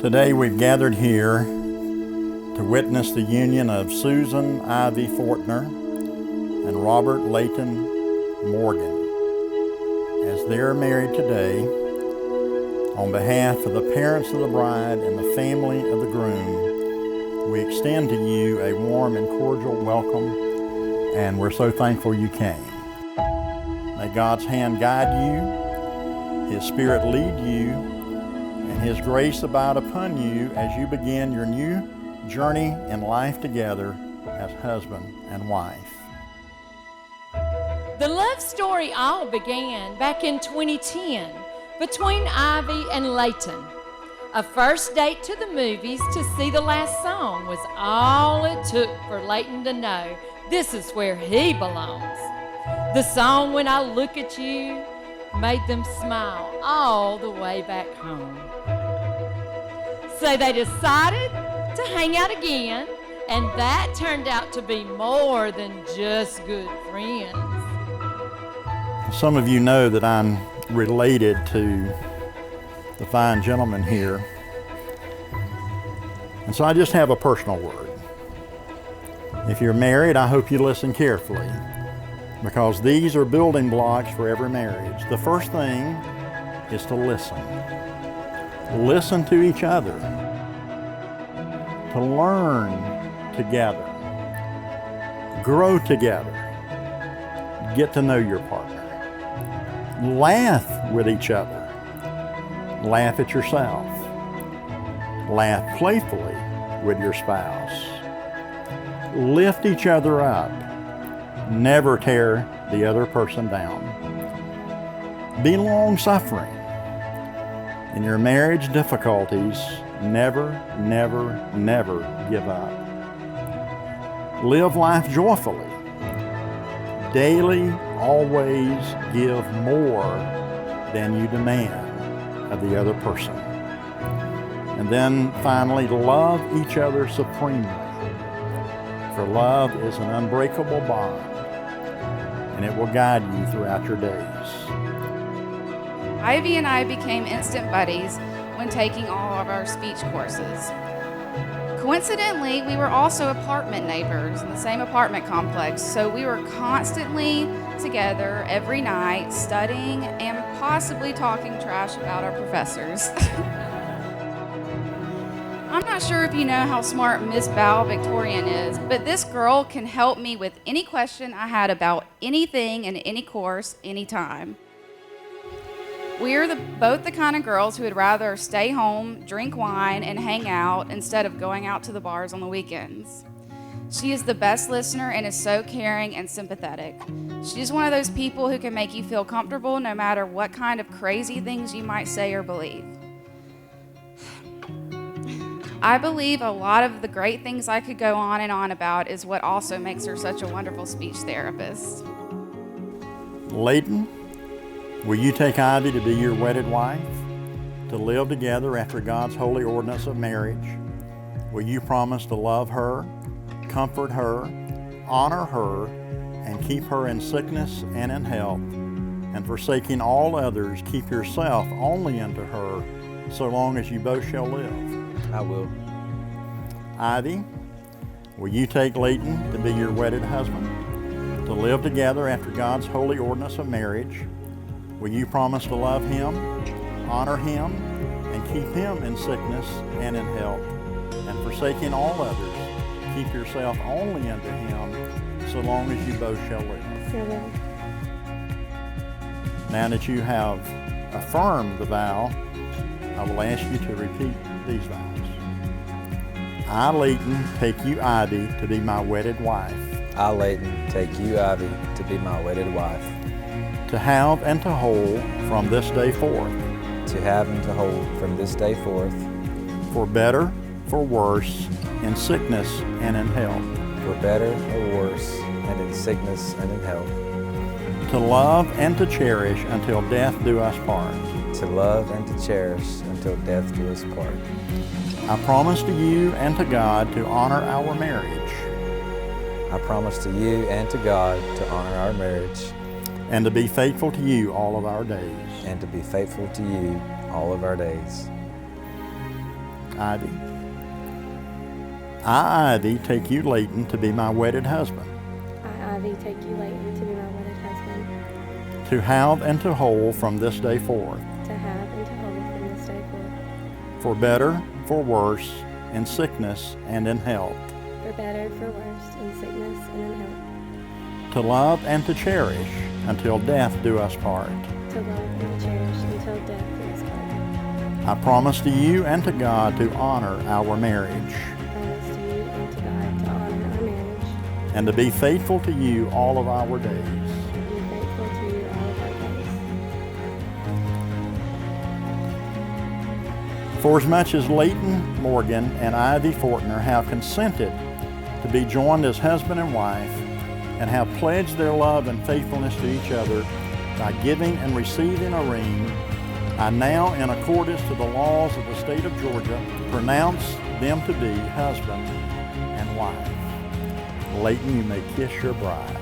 Today we've gathered here to witness the union of Susan Ivey Fortner and Robert Layton Morgan. As they're married today, on behalf of the parents of the bride and the family of the groom, we extend to you a warm and cordial welcome, and we're so thankful you came. May God's hand guide you, His Spirit lead you, and His grace abide upon you as you begin your new journey in life together as husband and wife. The love story all began back in 2010 between Ivey and Layton. A first date to the movies to see the last song was all it took for Layton to know this is where he belongs. The song When I Look at You made them smile all the way back home. So they decided to hang out again, and that turned out to be more than just good friends. Some of you know that I'm related to the fine gentleman here, and so I just have a personal word. If you're married, I hope you listen carefully, because these are building blocks for every marriage. The first thing is to listen. Listen to each other, to learn together, grow together, get to know your partner, laugh with each other, laugh at yourself, laugh playfully with your spouse, lift each other up, never tear the other person down, be long-suffering. In your marriage difficulties, never, never, never give up. Live life joyfully. Daily, always give more than you demand of the other person. And then finally, love each other supremely. For love is an unbreakable bond, and it will guide you throughout your days. Ivey and I became instant buddies when taking all of our speech courses. Coincidentally, we were also apartment neighbors in the same apartment complex, so we were constantly together every night studying and possibly talking trash about our professors. I'm not sure if you know how smart Miss Val Victorian is, but this girl can help me with any question I had about anything in any course, anytime. We're both the kind of girls who would rather stay home, drink wine, and hang out instead of going out to the bars on the weekends. She is the best listener and is so caring and sympathetic. She's one of those people who can make you feel comfortable no matter what kind of crazy things you might say or believe. I believe a lot of the great things I could go on and on about is what also makes her such a wonderful speech therapist. Layton, will you take Ivey to be your wedded wife, to live together after God's holy ordinance of marriage? Will you promise to love her, comfort her, honor her, and keep her in sickness and in health, and forsaking all others, keep yourself only unto her, so long as you both shall live? I will. Ivey, will you take Layton to be your wedded husband, to live together after God's holy ordinance of marriage? Will you promise to love him, honor him, and keep him in sickness and in health, and forsaking all others, keep yourself only unto him, so long as you both shall live? Now that you have affirmed the vow, I will ask you to repeat these vows. I, Layton, take you, Ivey, to be my wedded wife. I, Layton, take you, Ivey, to be my wedded wife. To have and to hold from this day forth. To have and to hold from this day forth. For better, for worse, in sickness and in health. For better or worse, and in sickness and in health. To love and to cherish until death do us part. To love and to cherish until death do us part. I promise to you and to God to honor our marriage. I promise to you and to God to honor our marriage. And to be faithful to you all of our days. And to be faithful to you all of our days. Ivy. I, Ivy, take you, Layton, to be my wedded husband, I, Ivy, take you, Layton, to be my wedded husband, to have and to hold from this day forth, to have and to hold from this day forth, for better, for worse, in sickness and in health, for better, for worse, in sickness and in health, to love and to cherish until death do us part. to love and to cherish until death do us part. I promise to you and to God to honor our marriage, I promise to you and to God to honor our marriage, and to be faithful to you all of our days. and be faithful to you all of our days. For as much as Layton Morgan and Ivy Fortner have consented to be joined as husband and wife, and have pledged their love and faithfulness to each other by giving and receiving a ring, I now, in accordance to the laws of the state of Georgia, pronounce them to be husband and wife. Layton, you may kiss your bride.